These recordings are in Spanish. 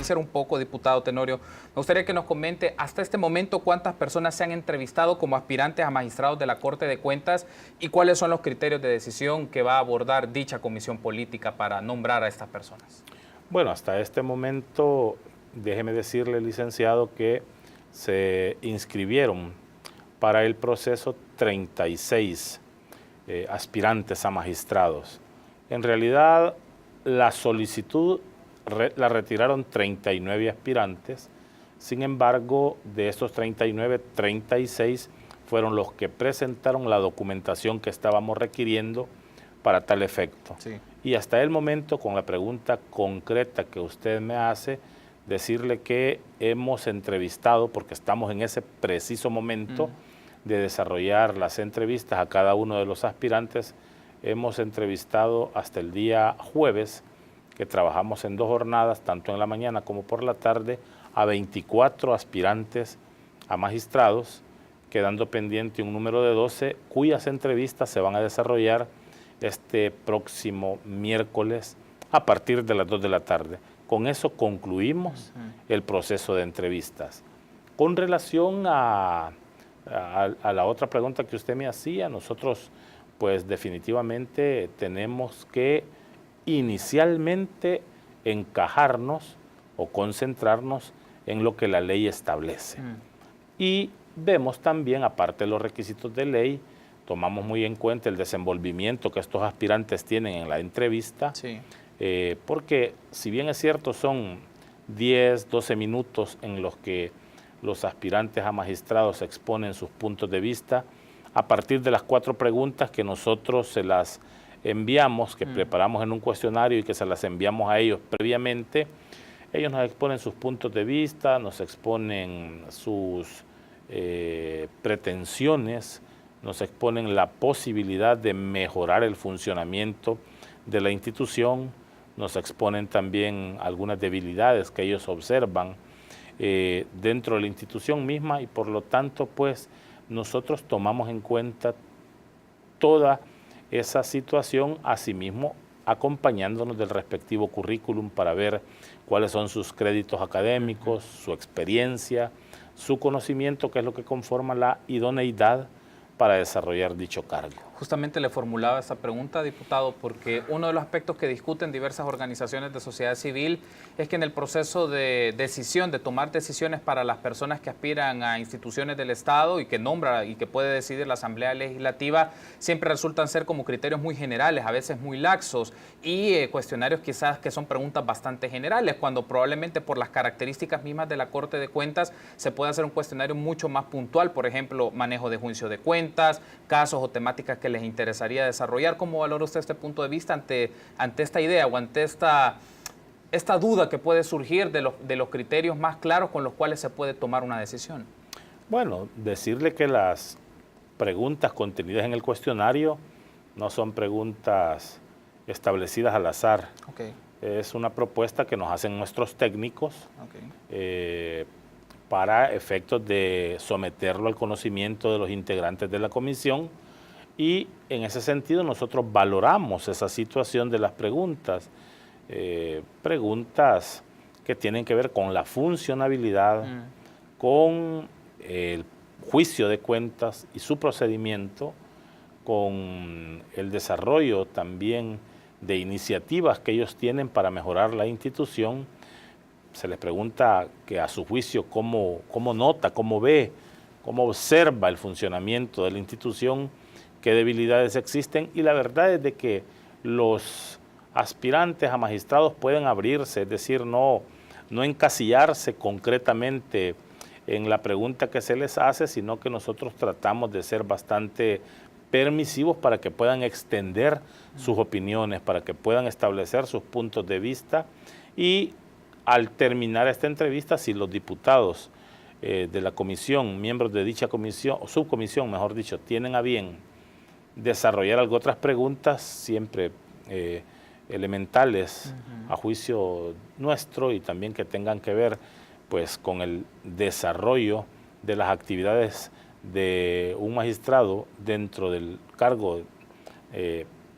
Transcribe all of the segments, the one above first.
profundizar un poco, diputado Tenorio, me gustaría que nos comente hasta este momento cuántas personas se han entrevistado como aspirantes a magistrados de la Corte de Cuentas y cuáles son los criterios de decisión que va a abordar dicha comisión política para nombrar a estas personas. Bueno, hasta este momento, déjeme decirle, licenciado, que se inscribieron para el proceso 36 aspirantes a magistrados. En realidad, la solicitud la retiraron 39 aspirantes. Sin embargo, de estos 39, 36 fueron los que presentaron la documentación que estábamos requiriendo para tal efecto. Sí. Y hasta el momento, con la pregunta concreta que usted me hace, decirle que hemos entrevistado, porque estamos en ese preciso momento de desarrollar las entrevistas a cada uno de los aspirantes, hemos entrevistado hasta el día jueves, que trabajamos en 2 jornadas, tanto en la mañana como por la tarde, a 24 aspirantes a magistrados, quedando pendiente un número de 12, cuyas entrevistas se van a desarrollar este próximo miércoles a partir de las 2 de la tarde. Con eso concluimos el proceso de entrevistas. Con relación a la otra pregunta que usted me hacía, nosotros pues definitivamente tenemos que inicialmente encajarnos o concentrarnos en lo que la ley establece. Y vemos también, aparte de los requisitos de ley, tomamos muy en cuenta el desenvolvimiento que estos aspirantes tienen en la entrevista, Sí. Porque si bien es cierto son 10, 12 minutos en los que los aspirantes a magistrados exponen sus puntos de vista, a partir de las 4 preguntas que nosotros se las enviamos, que preparamos en un cuestionario y que se las enviamos a ellos previamente, ellos nos exponen sus puntos de vista, nos exponen sus pretensiones, nos exponen la posibilidad de mejorar el funcionamiento de la institución, nos exponen también algunas debilidades que ellos observan dentro de la institución misma y por lo tanto pues nosotros tomamos en cuenta toda esa situación, asimismo acompañándonos del respectivo currículum para ver cuáles son sus créditos académicos, su experiencia, su conocimiento, que es lo que conforma la idoneidad para desarrollar dicho cargo. Justamente le formulaba esta pregunta, diputado, porque uno de los aspectos que discuten diversas organizaciones de sociedad civil es que en el proceso de decisión, de tomar decisiones para las personas que aspiran a instituciones del Estado y que nombra y que puede decidir la Asamblea Legislativa, siempre resultan ser como criterios muy generales, a veces muy laxos, y cuestionarios quizás que son preguntas bastante generales, cuando probablemente por las características mismas de la Corte de Cuentas se puede hacer un cuestionario mucho más puntual, por ejemplo, manejo de juicio de cuentas, casos o temáticas que les interesaría desarrollar. ¿Cómo valora usted este punto de vista ante esta idea o ante esta duda que puede surgir de los criterios más claros con los cuales se puede tomar una decisión? Bueno, decirle que las preguntas contenidas en el cuestionario no son preguntas establecidas al azar. Okay. Es una propuesta que nos hacen nuestros técnicos Okay. Para efectos de someterlo al conocimiento de los integrantes de la comisión, y en ese sentido nosotros valoramos esa situación de las preguntas, preguntas que tienen que ver con la funcionabilidad, con el juicio de cuentas y su procedimiento, con el desarrollo también de iniciativas que ellos tienen para mejorar la institución. Se les pregunta que a su juicio cómo nota, cómo ve, cómo observa el funcionamiento de la institución, qué debilidades existen, y la verdad es de que los aspirantes a magistrados pueden abrirse, es decir, no encasillarse concretamente en la pregunta que se les hace, sino que nosotros tratamos de ser bastante permisivos para que puedan extender sus opiniones, para que puedan establecer sus puntos de vista, y al terminar esta entrevista, si los diputados de la comisión, miembros de dicha comisión, o subcomisión, mejor dicho, tienen a bien desarrollar algo otras preguntas, siempre elementales a juicio nuestro, y también que tengan que ver pues con el desarrollo de las actividades de un magistrado dentro del cargo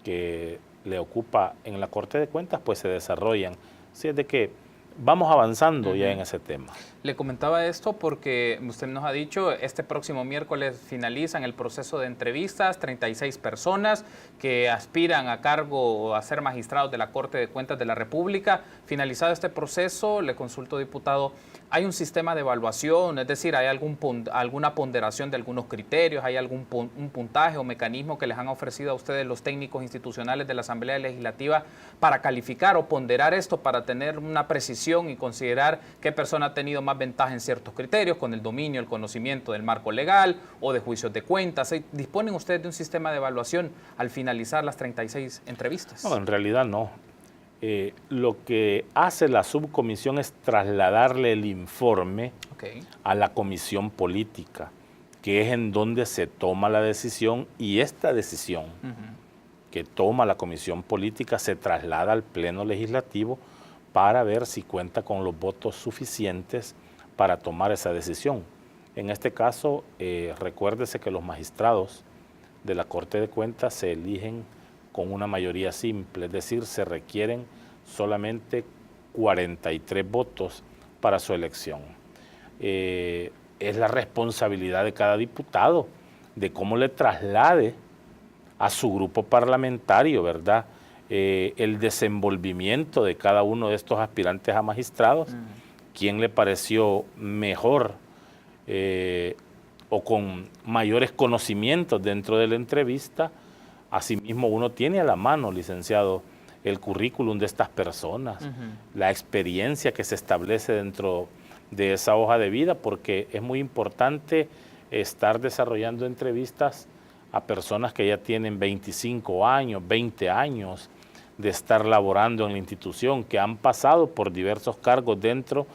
que le ocupa en la Corte de Cuentas, pues se desarrollan. Así es de que vamos avanzando ya en ese tema. Le comentaba esto porque usted nos ha dicho, este próximo miércoles finalizan el proceso de entrevistas, 36 personas que aspiran a cargo o a ser magistrados de la Corte de Cuentas de la República. Finalizado este proceso, le consulto, diputado, ¿hay un sistema de evaluación? Es decir, ¿hay alguna ponderación de algunos criterios? ¿Hay un puntaje o mecanismo que les han ofrecido a ustedes los técnicos institucionales de la Asamblea Legislativa para calificar o ponderar esto, para tener una precisión y considerar qué persona ha tenido más ventaja en ciertos criterios, con el dominio, el conocimiento del marco legal o de juicios de cuentas? ¿Disponen ustedes de un sistema de evaluación al finalizar las 36 entrevistas? No, en realidad no. Lo que hace la subcomisión es trasladarle el informe a la comisión política, que es en donde se toma la decisión, y esta decisión que toma la comisión política se traslada al Pleno Legislativo para ver si cuenta con los votos suficientes para tomar esa decisión. En este caso, recuérdese que los magistrados de la Corte de Cuentas se eligen con una mayoría simple, es decir, se requieren solamente 43 votos para su elección. Es la responsabilidad de cada diputado de cómo le traslade a su grupo parlamentario, ¿verdad?, el desenvolvimiento de cada uno de estos aspirantes a magistrados, quién le pareció mejor o con mayores conocimientos dentro de la entrevista. Asimismo, uno tiene a la mano, licenciado, el currículum de estas personas, la experiencia que se establece dentro de esa hoja de vida, porque es muy importante estar desarrollando entrevistas a personas que ya tienen 25 años, 20 años de estar laborando en la institución, que han pasado por diversos cargos dentro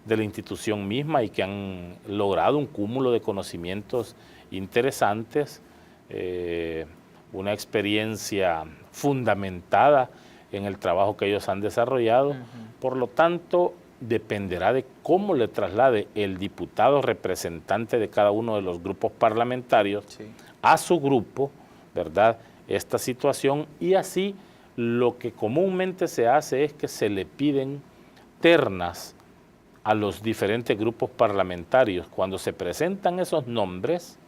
de la institución misma y que han logrado un cúmulo de conocimientos interesantes, una experiencia fundamentada en el trabajo que ellos han desarrollado. Por lo tanto, dependerá de cómo le traslade el diputado representante de cada uno de los grupos parlamentarios a su grupo, ¿verdad?, esta situación, y así lo que comúnmente se hace es que se le piden ternas a los diferentes grupos parlamentarios. Cuando se presentan esos nombres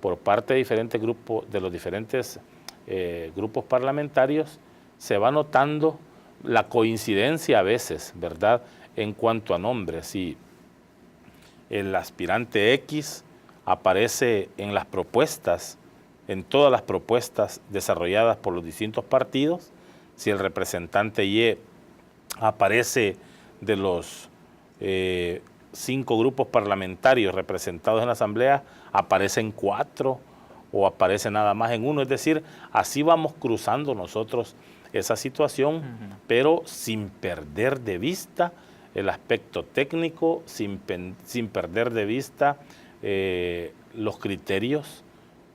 por parte de diferentes grupos, de los diferentes grupos parlamentarios, se va notando la coincidencia a veces, ¿verdad?, en cuanto a nombres. Si el aspirante X aparece en las propuestas, en todas las propuestas desarrolladas por los distintos partidos, si el representante Y aparece de los 5 grupos parlamentarios representados en la Asamblea, aparecen 4 o aparece nada más en uno. Es decir, así vamos cruzando nosotros esa situación, pero sin perder de vista el aspecto técnico, sin perder de vista los criterios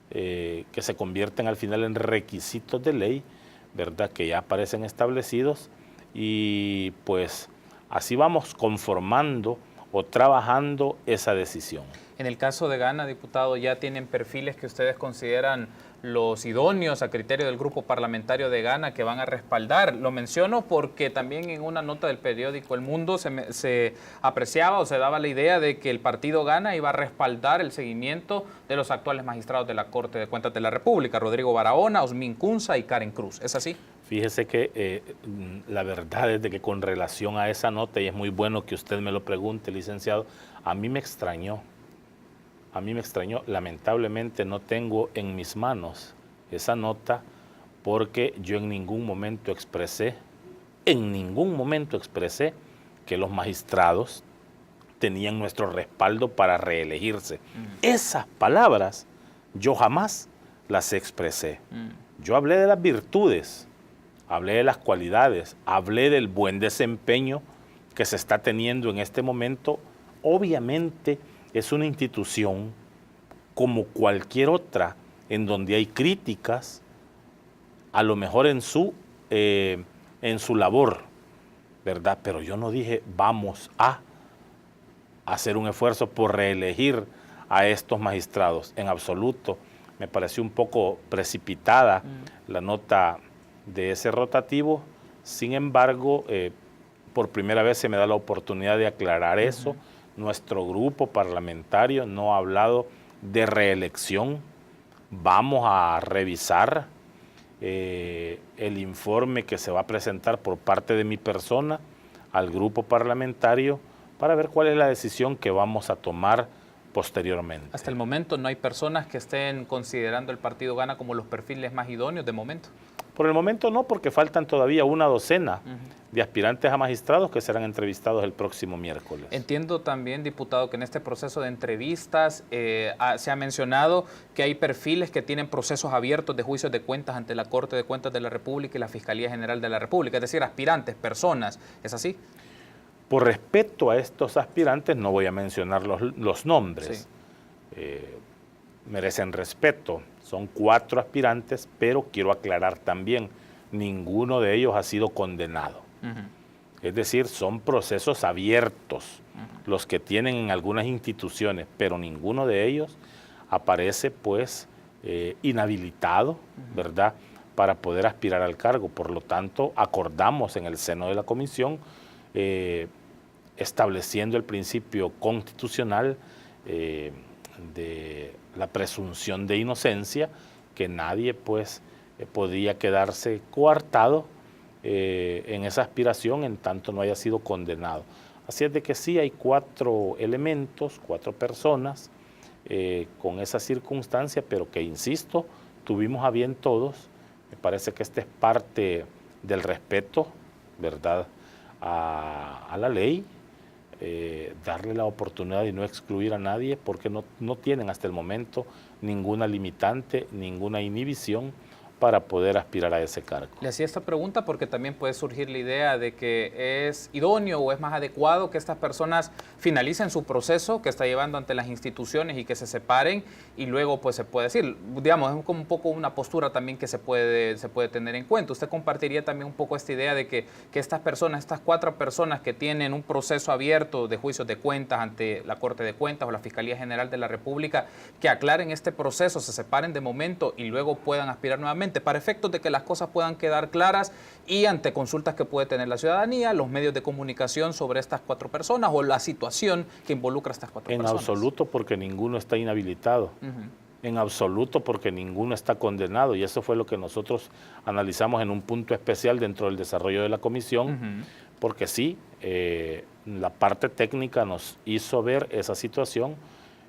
que se convierten al final en requisitos de ley, ¿verdad?, que ya aparecen establecidos, y pues así vamos conformando o trabajando esa decisión. En el caso de Ghana, diputado, ¿ya tienen perfiles que ustedes consideran los idóneos a criterio del grupo parlamentario de Ghana que van a respaldar? Lo menciono porque también en una nota del periódico El Mundo se apreciaba o se daba la idea de que el partido Ghana iba a respaldar el seguimiento de los actuales magistrados de la Corte de Cuentas de la República, Rodrigo Barahona, Osmin Cunza y Karen Cruz. ¿Es así? Fíjese que la verdad es de que con relación a esa nota, y es muy bueno que usted me lo pregunte, licenciado, a mí me extrañó, lamentablemente no tengo en mis manos esa nota, porque yo en ningún momento expresé que los magistrados tenían nuestro respaldo para reelegirse. Esas palabras yo jamás las expresé. Yo hablé de las virtudes, hablé de las cualidades, hablé del buen desempeño que se está teniendo en este momento. Obviamente es una institución como cualquier otra en donde hay críticas, a lo mejor en su labor, ¿verdad? Pero yo no dije vamos a hacer un esfuerzo por reelegir a estos magistrados, en absoluto. Me pareció un poco precipitada la nota de ese rotativo. Sin embargo, por primera vez se me da la oportunidad de aclarar eso. Nuestro grupo parlamentario no ha hablado de reelección. Vamos a revisar el informe que se va a presentar por parte de mi persona al grupo parlamentario para ver cuál es la decisión que vamos a tomar posteriormente. Hasta el momento no hay personas que estén considerando el partido Gana como los perfiles más idóneos de momento. Por el momento no, porque faltan todavía una docena de aspirantes a magistrados que serán entrevistados el próximo miércoles. Entiendo también, diputado, que en este proceso de entrevistas se ha mencionado que hay perfiles que tienen procesos abiertos de juicios de cuentas ante la Corte de Cuentas de la República y la Fiscalía General de la República, es decir, aspirantes, personas, ¿es así? Por respeto a estos aspirantes no voy a mencionar los nombres. Sí. Merecen respeto. Son 4 aspirantes, pero quiero aclarar también, ninguno de ellos ha sido condenado. Es decir, son procesos abiertos los que tienen en algunas instituciones, pero ninguno de ellos aparece pues inhabilitado, ¿verdad?, para poder aspirar al cargo. Por lo tanto, acordamos en el seno de la comisión, estableciendo el principio constitucional de la presunción de inocencia, que nadie pues podía quedarse coartado en esa aspiración en tanto no haya sido condenado. Así es de que sí hay 4 elementos, 4 personas con esa circunstancia, pero que, insisto, tuvimos a bien todos. Me parece que esta es parte del respeto, ¿verdad?, a la ley, darle la oportunidad y no excluir a nadie, porque no tienen hasta el momento ninguna limitante, ninguna inhibición para poder aspirar a ese cargo. Le hacía esta pregunta porque también puede surgir la idea de que es idóneo o es más adecuado que estas personas finalicen su proceso que está llevando ante las instituciones y que se separen, y luego pues se puede decir, digamos, es como un poco una postura también que se puede tener en cuenta. ¿Usted compartiría también un poco esta idea de que estas personas, estas 4 personas que tienen un proceso abierto de juicios de cuentas ante la Corte de Cuentas o la Fiscalía General de la República, que aclaren este proceso, se separen de momento y luego puedan aspirar nuevamente, para efectos de que las cosas puedan quedar claras y ante consultas que puede tener la ciudadanía, los medios de comunicación sobre estas 4 personas o la situación que involucra a estas 4 personas? En absoluto, porque ninguno está inhabilitado. En absoluto, porque ninguno está condenado, y eso fue lo que nosotros analizamos en un punto especial dentro del desarrollo de la comisión, porque sí, la parte técnica nos hizo ver esa situación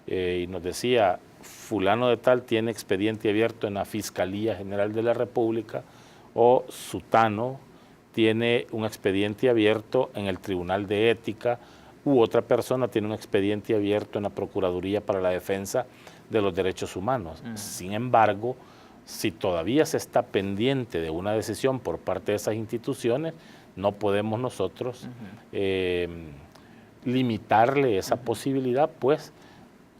y nos decía, fulano de tal tiene expediente abierto en la Fiscalía General de la República, o sutano tiene un expediente abierto en el Tribunal de Ética, u otra persona tiene un expediente abierto en la Procuraduría para la Defensa de los Derechos Humanos. Sin embargo, si todavía se está pendiente de una decisión por parte de esas instituciones, no podemos nosotros limitarle esa posibilidad, pues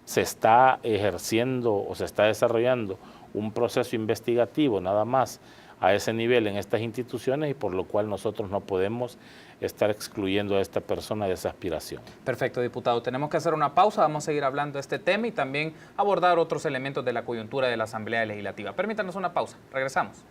se está ejerciendo o se está desarrollando un proceso investigativo nada más a ese nivel en estas instituciones, y por lo cual nosotros no podemos estar excluyendo a esta persona de esa aspiración. Perfecto, diputado. Tenemos que hacer una pausa, vamos a seguir hablando de este tema y también abordar otros elementos de la coyuntura de la Asamblea Legislativa. Permítanos una pausa, regresamos.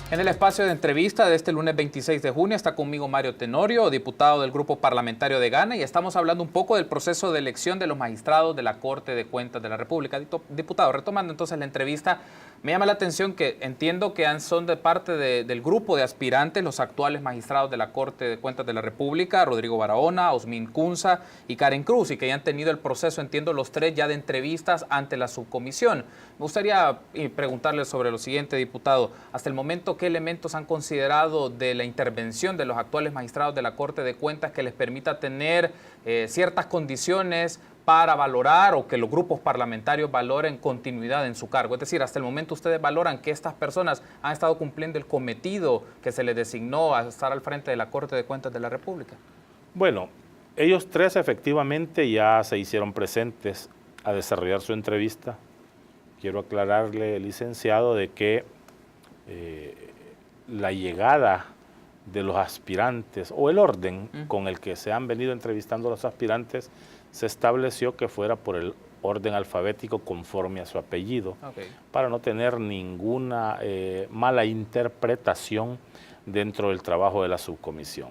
En el espacio de entrevista de este lunes 26 de junio está conmigo Mario Tenorio, diputado del Grupo Parlamentario de Gana, y estamos hablando un poco del proceso de elección de los magistrados de la Corte de Cuentas de la República. Diputado, retomando entonces la entrevista, me llama la atención que entiendo que son de parte del grupo de aspirantes los actuales magistrados de la Corte de Cuentas de la República, Rodrigo Barahona, Osmin Cunza y Karen Cruz, y que ya han tenido el proceso, entiendo, los 3 ya de entrevistas ante la subcomisión. Me gustaría preguntarle sobre lo siguiente, diputado. Hasta el momento, ¿qué elementos han considerado de la intervención de los actuales magistrados de la Corte de Cuentas que les permita tener ciertas condiciones para valorar, o que los grupos parlamentarios valoren continuidad en su cargo? Es decir, hasta el momento ustedes valoran que estas personas han estado cumpliendo el cometido que se les designó a estar al frente de la Corte de Cuentas de la República. Bueno, ellos 3 efectivamente ya se hicieron presentes a desarrollar su entrevista. Quiero aclararle, licenciado, de que la llegada de los aspirantes o el orden con el que se han venido entrevistando los aspirantes se estableció que fuera por el orden alfabético conforme a su apellido, Okay. para no tener ninguna mala interpretación dentro del trabajo de la subcomisión.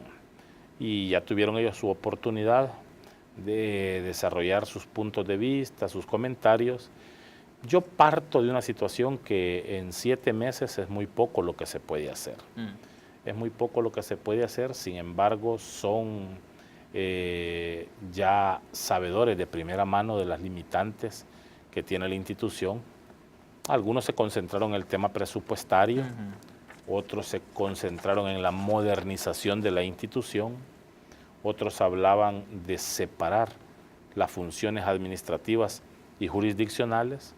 Y ya tuvieron ellos su oportunidad de desarrollar sus puntos de vista, sus comentarios. Yo parto de una situación que en 7 meses es muy poco lo que se puede hacer. Es muy poco lo que se puede hacer, sin embargo son ya sabedores de primera mano de las limitantes que tiene la institución. Algunos se concentraron en el tema presupuestario, otros se concentraron en la modernización de la institución, otros hablaban de separar las funciones administrativas y jurisdiccionales,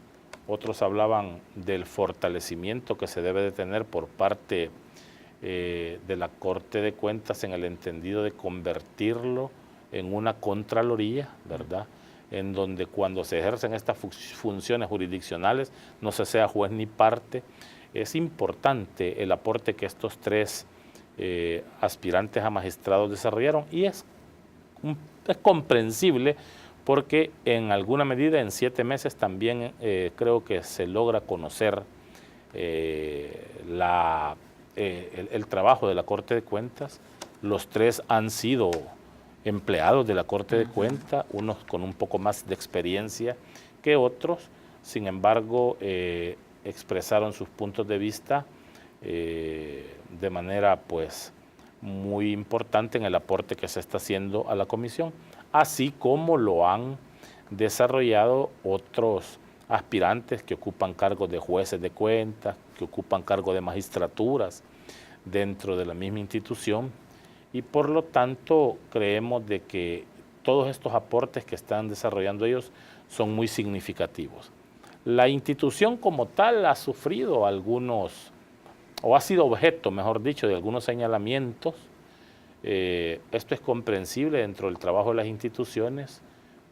otros hablaban del fortalecimiento que se debe de tener por parte de la Corte de Cuentas en el entendido de convertirlo en una contraloría, ¿verdad?, en donde cuando se ejercen estas funciones jurisdiccionales no se sea juez ni parte. Es importante el aporte que estos 3 aspirantes a magistrados desarrollaron y es comprensible porque en alguna medida en 7 meses también creo que se logra conocer el trabajo de la Corte de Cuentas. Los 3 han sido empleados de la Corte de Cuentas, unos con un poco más de experiencia que otros, sin embargo expresaron sus puntos de vista de manera pues muy importante en el aporte que se está haciendo a la comisión, así como lo han desarrollado otros aspirantes que ocupan cargos de jueces de cuentas, que ocupan cargos de magistraturas dentro de la misma institución, y por lo tanto creemos de que todos estos aportes que están desarrollando ellos son muy significativos. La institución como tal ha sufrido algunos, o ha sido objeto, mejor dicho, de algunos señalamientos. Esto es comprensible dentro del trabajo de las instituciones,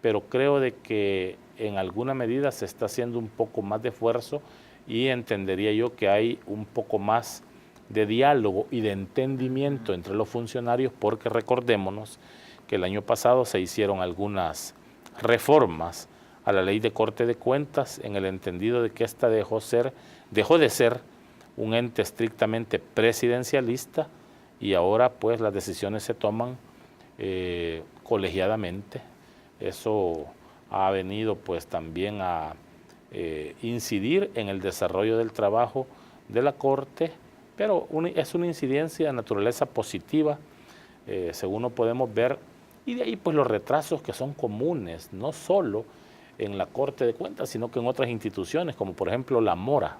pero creo de que en alguna medida se está haciendo un poco más de esfuerzo y entendería yo que hay un poco más de diálogo y de entendimiento entre los funcionarios, porque recordémonos que el año pasado se hicieron algunas reformas a la ley de Corte de Cuentas en el entendido de que ésta dejó de ser un ente estrictamente presidencialista y ahora pues las decisiones se toman colegiadamente. Eso ha venido pues también a incidir en el desarrollo del trabajo de la Corte, pero es una incidencia de naturaleza positiva, según lo podemos ver, y de ahí pues los retrasos que son comunes, no solo en la Corte de Cuentas, sino que en otras instituciones, como por ejemplo la mora.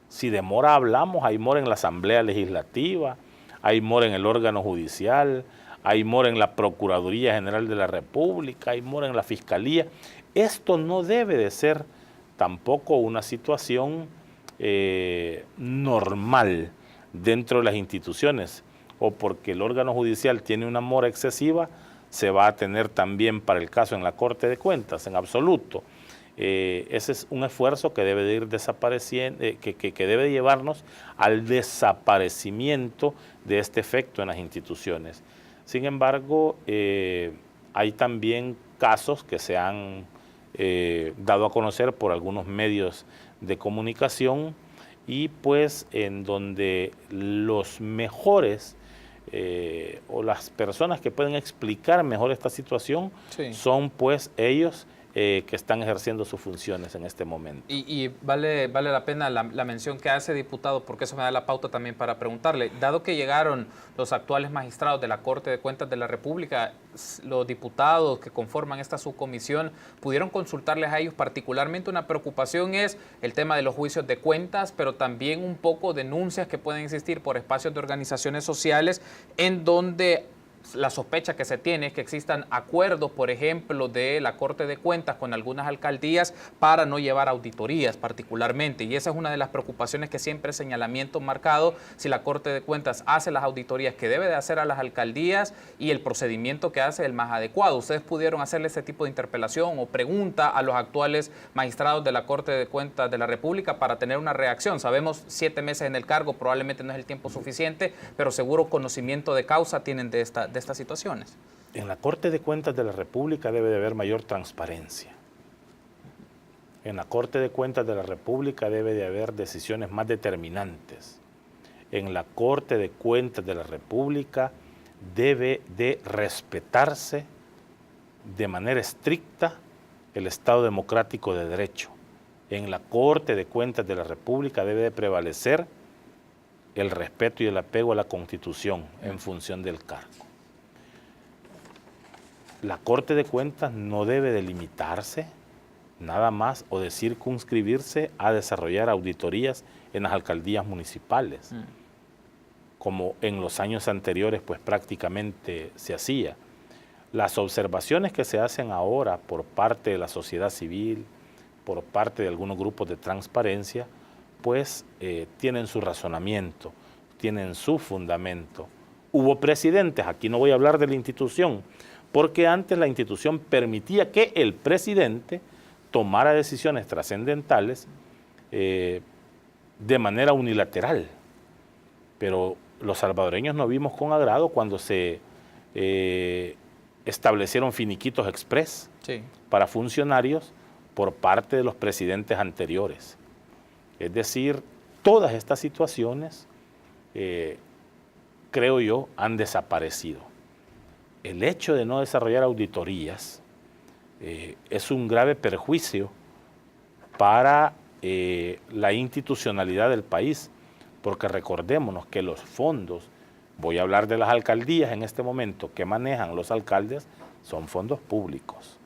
Si de mora hablamos, hay mora en la Asamblea Legislativa, hay mora en el órgano judicial, hay mora en la Procuraduría General de la República, hay mora en la Fiscalía. Esto no debe de ser tampoco una situación normal dentro de las instituciones, o porque el órgano judicial tiene una mora excesiva, se va a tener también para el caso en la Corte de Cuentas, en absoluto. Ese es un esfuerzo que debe de ir desapareciendo, que debe de llevarnos al desaparecimiento de este efecto en las instituciones. Sin embargo, hay también casos que se han dado a conocer por algunos medios de comunicación y pues en donde los mejores o las personas que pueden explicar mejor esta situación son pues ellos que están ejerciendo sus funciones en este momento. Y vale la pena la mención que hace, diputado, porque eso me da la pauta también para preguntarle. Dado que llegaron los actuales magistrados de la Corte de Cuentas de la República, los diputados que conforman esta subcomisión, ¿pudieron consultarles a ellos particularmente? Una preocupación es el tema de los juicios de cuentas, pero también un poco denuncias que pueden existir por espacios de organizaciones sociales en donde la sospecha que se tiene es que existan acuerdos, por ejemplo, de la Corte de Cuentas con algunas alcaldías para no llevar auditorías particularmente. Y esa es una de las preocupaciones que siempre es señalamiento marcado, si la Corte de Cuentas hace las auditorías que debe de hacer a las alcaldías y el procedimiento que hace el más adecuado. ¿Ustedes pudieron hacerle ese tipo de interpelación o pregunta a los actuales magistrados de la Corte de Cuentas de la República para tener una reacción? Sabemos 7 meses en el cargo, probablemente no es el tiempo suficiente, pero seguro conocimiento de causa tienen de estas situaciones. En la Corte de Cuentas de la República debe de haber mayor transparencia. En la Corte de Cuentas de la República debe de haber decisiones más determinantes. En la Corte de Cuentas de la República debe de respetarse de manera estricta el Estado democrático de derecho. En la Corte de Cuentas de la República debe de prevalecer el respeto y el apego a la Constitución en función del cargo. La Corte de Cuentas no debe de limitarse nada más o de circunscribirse a desarrollar auditorías en las alcaldías municipales, como en los años anteriores pues prácticamente se hacía. Las observaciones que se hacen ahora por parte de la sociedad civil, por parte de algunos grupos de transparencia, pues tienen su razonamiento, tienen su fundamento. Hubo presidentes, aquí no voy a hablar de la institución, porque antes la institución permitía que el presidente tomara decisiones trascendentales de manera unilateral. Pero los salvadoreños no vimos con agrado cuando se establecieron finiquitos express para funcionarios por parte de los presidentes anteriores. Es decir, todas estas situaciones, creo yo, han desaparecido. El hecho de no desarrollar auditorías es un grave perjuicio para la institucionalidad del país, porque recordémonos que los fondos, voy a hablar de las alcaldías en este momento, que manejan los alcaldes, son fondos públicos.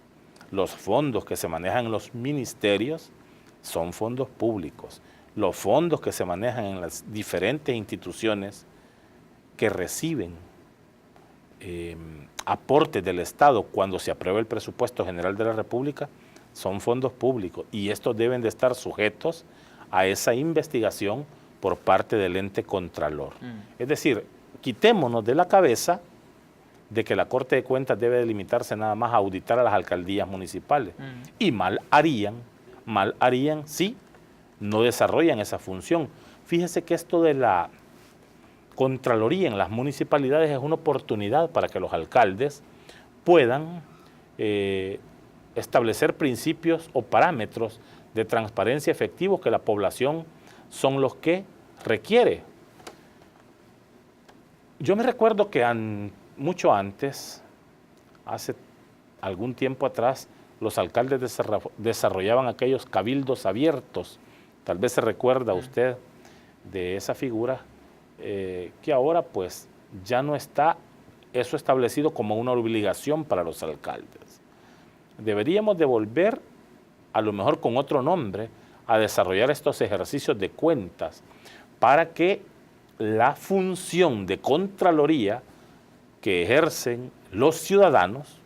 Los fondos que se manejan en los ministerios son fondos públicos. Los fondos que se manejan en las diferentes instituciones que reciben aportes del Estado cuando se aprueba el presupuesto general de la República son fondos públicos y estos deben de estar sujetos a esa investigación por parte del ente contralor. Es decir, quitémonos de la cabeza de que la Corte de Cuentas debe limitarse nada más a auditar a las alcaldías municipales. Y mal harían si no desarrollan esa función. Fíjese que esto de la Contraloría en las municipalidades es una oportunidad para que los alcaldes puedan establecer principios o parámetros de transparencia efectivos que la población son los que requiere. Yo me recuerdo que mucho antes, hace algún tiempo atrás, los alcaldes desarrollaban aquellos cabildos abiertos. Tal vez se recuerda usted de esa figura, que ahora pues ya no está eso establecido como una obligación para los alcaldes. Deberíamos de volver, a lo mejor con otro nombre, a desarrollar estos ejercicios de cuentas para que la función de Contraloría que ejercen los ciudadanos,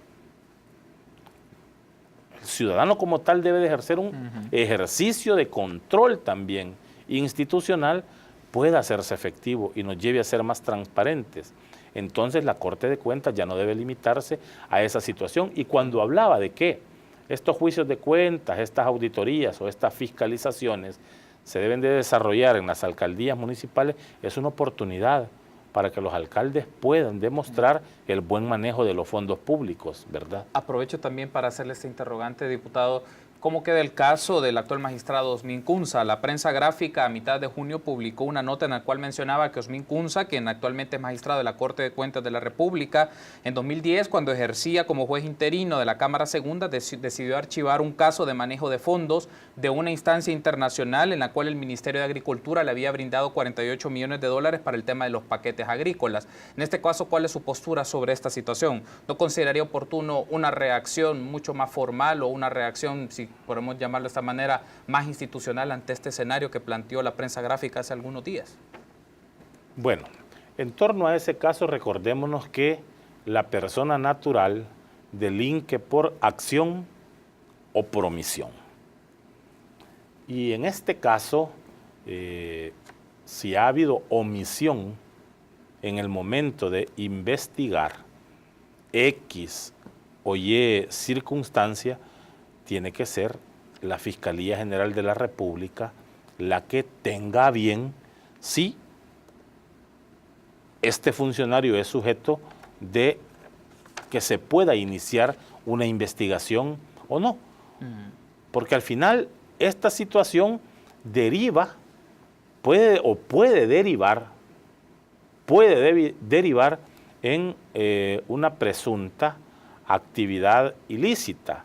el ciudadano como tal debe de ejercer un ejercicio de control también institucional, pueda hacerse efectivo y nos lleve a ser más transparentes. Entonces la Corte de Cuentas ya no debe limitarse a esa situación. Y cuando hablaba de que estos juicios de cuentas, estas auditorías o estas fiscalizaciones se deben de desarrollar en las alcaldías municipales, es una oportunidad para que los alcaldes puedan demostrar el buen manejo de los fondos públicos, ¿verdad? Aprovecho también para hacerle este interrogante, diputado. ¿Cómo queda el caso del actual magistrado Osmin Cunza? La prensa gráfica a mitad de junio publicó una nota en la cual mencionaba que Osmin Cunza, quien actualmente es magistrado de la Corte de Cuentas de la República, en 2010, cuando ejercía como juez interino de la Cámara Segunda, decidió archivar un caso de manejo de fondos de una instancia internacional en la cual el Ministerio de Agricultura le había brindado 48 millones de dólares para el tema de los paquetes agrícolas. En este caso, ¿cuál es su postura sobre esta situación? ¿No consideraría oportuno una reacción mucho más formal o una reacción, si podemos llamarlo de esta manera, más institucional ante este escenario que planteó la prensa gráfica hace algunos días? Bueno, en torno a ese caso recordémonos que la persona natural delinque por acción o por omisión. Y en este caso, si ha habido omisión en el momento de investigar X o Y circunstancia, tiene que ser la Fiscalía General de la República la que tenga bien si este funcionario es sujeto de que se pueda iniciar una investigación o no. Porque al final esta situación puede derivar en una presunta actividad ilícita.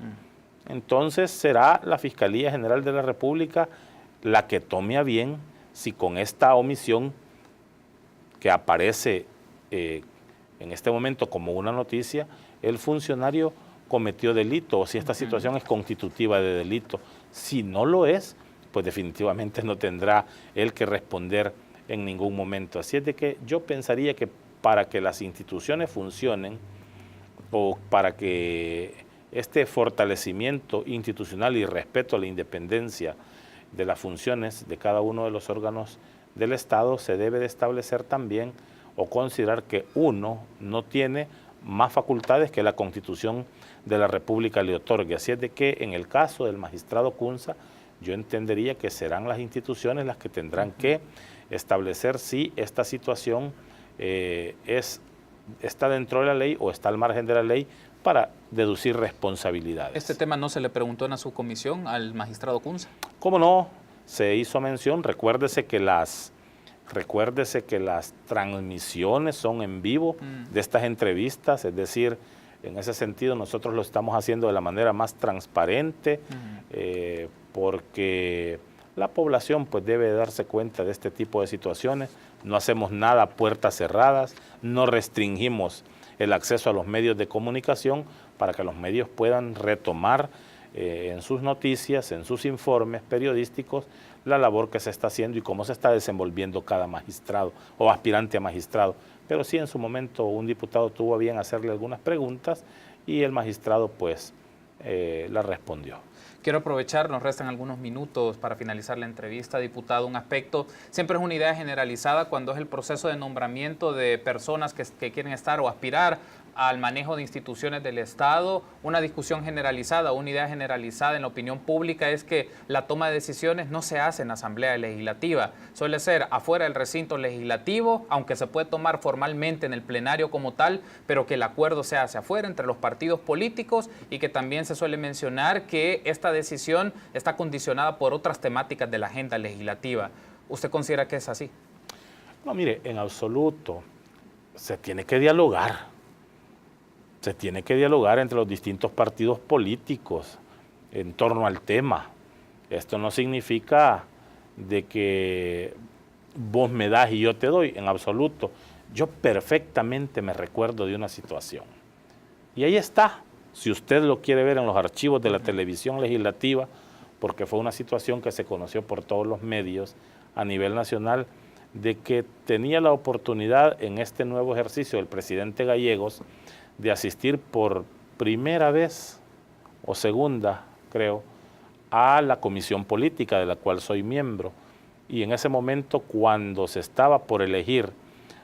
Entonces será la Fiscalía General de la República la que tome a bien si con esta omisión que aparece en este momento como una noticia, el funcionario cometió delito o si esta situación es constitutiva de delito. Si no lo es, pues definitivamente no tendrá él que responder en ningún momento. Así es de que yo pensaría que para que las instituciones funcionen o para que este fortalecimiento institucional y respeto a la independencia de las funciones de cada uno de los órganos del Estado, se debe de establecer también o considerar que uno no tiene más facultades que la Constitución de la República le otorgue. Así es de que en el caso del magistrado Cunza, yo entendería que serán las instituciones las que tendrán que establecer si esta situación está dentro de la ley o está al margen de la ley para deducir responsabilidades. ¿Este tema no se le preguntó en la subcomisión al magistrado Cunza? ¿Cómo no? Se hizo mención. Recuérdese que las transmisiones son en vivo de estas entrevistas, es decir, en ese sentido nosotros lo estamos haciendo de la manera más transparente, porque la población pues debe darse cuenta de este tipo de situaciones. No hacemos nada a puertas cerradas, no restringimos el acceso a los medios de comunicación para que los medios puedan retomar en sus noticias, en sus informes periodísticos, la labor que se está haciendo y cómo se está desenvolviendo cada magistrado o aspirante a magistrado. Pero sí, en su momento un diputado tuvo a bien hacerle algunas preguntas y el magistrado pues la respondió. Quiero aprovechar, nos restan algunos minutos para finalizar la entrevista, diputado. Un aspecto, siempre es una idea generalizada cuando es el proceso de nombramiento de personas que quieren estar o aspirar al manejo de instituciones del Estado. Una discusión generalizada, una idea generalizada en la opinión pública es que la toma de decisiones no se hace en la Asamblea Legislativa. Suele ser afuera del recinto legislativo, aunque se puede tomar formalmente en el plenario como tal, pero que el acuerdo se hace afuera entre los partidos políticos y que también se suele mencionar que esta decisión está condicionada por otras temáticas de la agenda legislativa. ¿Usted considera que es así? No, mire, en absoluto. Se tiene que dialogar. Se tiene que dialogar entre los distintos partidos políticos en torno al tema. Esto no significa de que vos me das y yo te doy, en absoluto. Yo perfectamente me recuerdo de una situación. Y ahí está, si usted lo quiere ver en los archivos de la televisión legislativa, porque fue una situación que se conoció por todos los medios a nivel nacional, de que tenía la oportunidad en este nuevo ejercicio del presidente Gallegos de asistir por primera vez o segunda, creo, a la comisión política de la cual soy miembro. Y en ese momento, cuando se estaba por elegir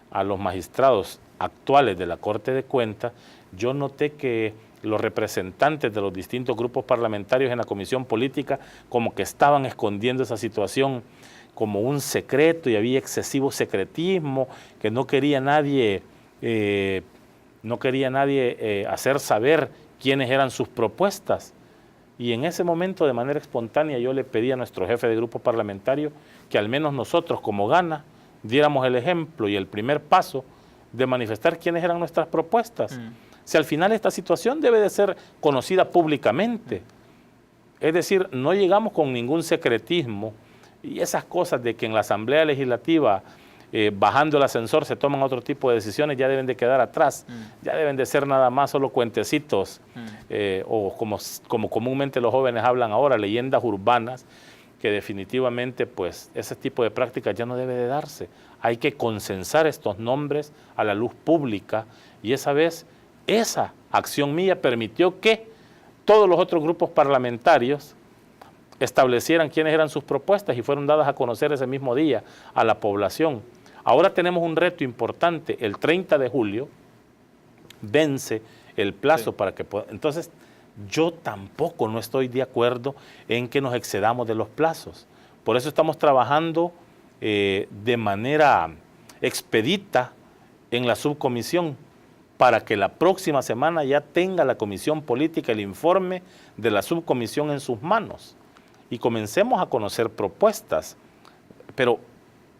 a los magistrados actuales de la Corte de Cuentas, yo noté que los representantes de los distintos grupos parlamentarios en la comisión política como que estaban escondiendo esa situación como un secreto y había excesivo secretismo, que no quería nadie hacer saber quiénes eran sus propuestas. Y en ese momento, de manera espontánea, yo le pedí a nuestro jefe de grupo parlamentario que al menos nosotros, como Gana, diéramos el ejemplo y el primer paso de manifestar quiénes eran nuestras propuestas. Si al final esta situación debe de ser conocida públicamente. Es decir, no llegamos con ningún secretismo y esas cosas de que en la Asamblea Legislativa bajando el ascensor se toman otro tipo de decisiones, ya deben de quedar atrás, ya deben de ser nada más solo cuentecitos, o como comúnmente los jóvenes hablan ahora, leyendas urbanas, que definitivamente pues ese tipo de prácticas ya no debe de darse. Hay que consensar estos nombres a la luz pública y esa vez esa acción mía permitió que todos los otros grupos parlamentarios establecieran quiénes eran sus propuestas y fueron dadas a conocer ese mismo día a la población. Ahora tenemos un reto importante, el 30 de julio vence el plazo para que pueda. Entonces, yo tampoco no estoy de acuerdo en que nos excedamos de los plazos. Por eso estamos trabajando de manera expedita en la subcomisión para que la próxima semana ya tenga la comisión política el informe de la subcomisión en sus manos. y comencemos a conocer propuestas, pero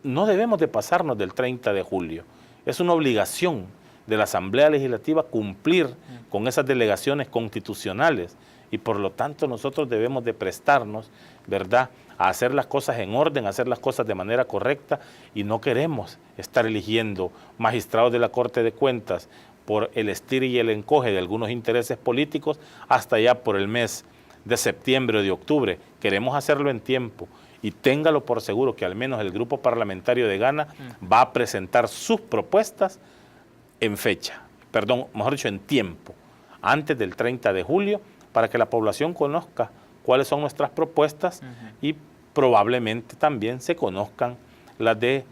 no debemos de pasarnos del 30 de julio. Es una obligación de la Asamblea Legislativa cumplir con esas delegaciones constitucionales y por lo tanto nosotros debemos de prestarnos, ¿verdad?, a hacer las cosas en orden, a hacer las cosas de manera correcta, y no queremos estar eligiendo magistrados de la Corte de Cuentas por el estire y el encoge de algunos intereses políticos hasta ya por el mes de septiembre o de octubre. Queremos hacerlo en tiempo y téngalo por seguro que al menos el grupo parlamentario de Gana va a presentar sus propuestas en fecha, perdón, mejor dicho, en tiempo, antes del 30 de julio, para que la población conozca cuáles son nuestras propuestas y probablemente también se conozcan las de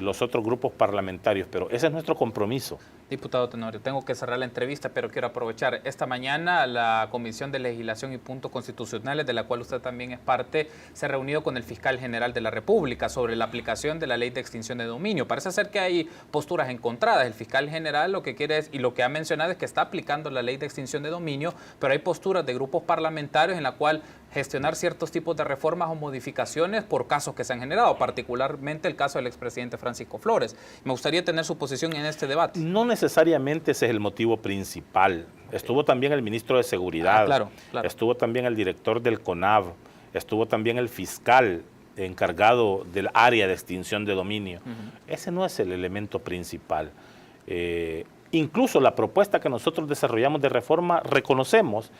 los otros grupos parlamentarios, pero ese es nuestro compromiso. Diputado Tenorio, tengo que cerrar la entrevista, pero quiero aprovechar. Esta mañana la Comisión de Legislación y Puntos Constitucionales, de la cual usted también es parte, se ha reunido con el Fiscal General de la República sobre la aplicación de la Ley de Extinción de Dominio. Parece ser que hay posturas encontradas. El Fiscal General lo que quiere es, y lo que ha mencionado es que está aplicando la Ley de Extinción de Dominio, pero hay posturas de grupos parlamentarios en la cual gestionar ciertos tipos de reformas o modificaciones por casos que se han generado, particularmente el caso del expresidente Francisco Flores. Me gustaría tener su posición en este debate. No necesariamente ese es el motivo principal. Estuvo también el ministro de Seguridad, claro. Estuvo también el director del CONAV, estuvo también el fiscal encargado del área de extinción de dominio. Ese no es el elemento principal. Incluso la propuesta que nosotros desarrollamos de reforma, reconocemos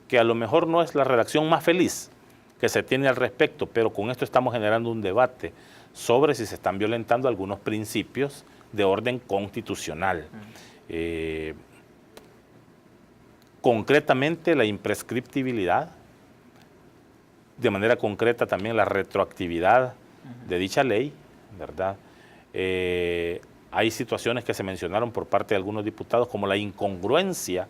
que a lo mejor no es la redacción más feliz que se tiene al respecto, pero con esto estamos generando un debate sobre si se están violentando algunos principios de orden constitucional. Concretamente la imprescriptibilidad, de manera concreta también la retroactividad de dicha ley, ¿verdad? Hay situaciones que se mencionaron por parte de algunos diputados como la incongruencia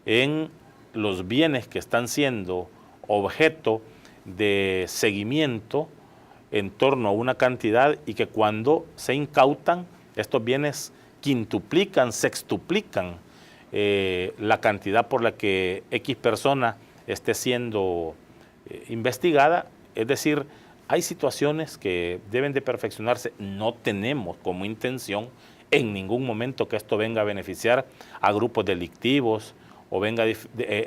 en los bienes que están siendo objeto de seguimiento en torno a una cantidad y que cuando se incautan estos bienes quintuplican, sextuplican la cantidad por la que X persona esté siendo investigada. Es decir, hay situaciones que deben de perfeccionarse. No tenemos como intención en ningún momento que esto venga a beneficiar a grupos delictivos o venga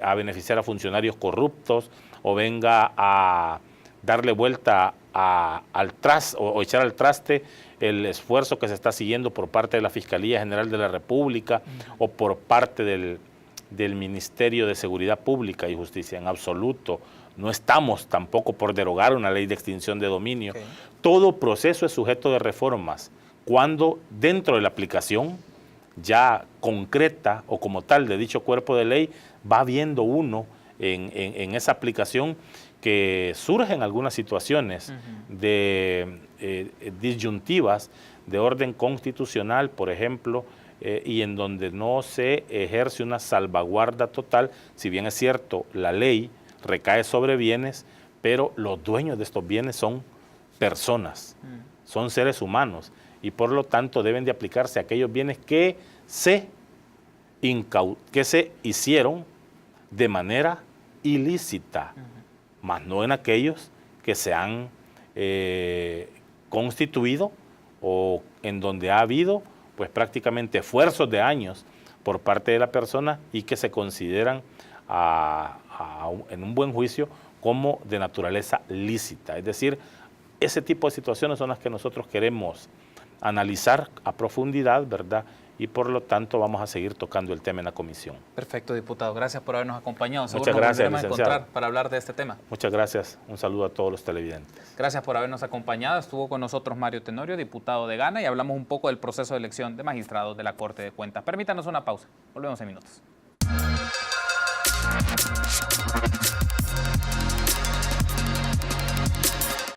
a beneficiar a funcionarios corruptos o venga a darle vuelta al traste o echar al traste el esfuerzo que se está siguiendo por parte de la Fiscalía General de la República o por parte del Ministerio de Seguridad Pública y Justicia. En absoluto. No estamos tampoco por derogar una ley de extinción de dominio. Todo proceso es sujeto de reformas cuando dentro de la aplicación ya concreta o como tal de dicho cuerpo de ley va viendo uno en esa aplicación que surgen algunas situaciones de disyuntivas de orden constitucional, por ejemplo, y en donde no se ejerce una salvaguarda total, si bien es cierto, la ley recae sobre bienes, pero los dueños de estos bienes son personas, son seres humanos, y por lo tanto deben de aplicarse aquellos bienes que se hicieron de manera ilícita, más no en aquellos que se han constituido o en donde ha habido pues prácticamente esfuerzos de años por parte de la persona y que se consideran en un buen juicio como de naturaleza lícita. Es decir, ese tipo de situaciones son las que nosotros queremos analizar a profundidad, ¿verdad? Y por lo tanto vamos a seguir tocando el tema en la comisión. Perfecto, diputado. Gracias por habernos acompañado. Muchas gracias, nos volveremos a encontrar para hablar de este tema. Muchas gracias. Un saludo a todos los televidentes. Gracias por habernos acompañado. Estuvo con nosotros Mario Tenorio, diputado de Gana, y hablamos un poco del proceso de elección de magistrados de la Corte de Cuentas. Permítanos una pausa. Volvemos en minutos.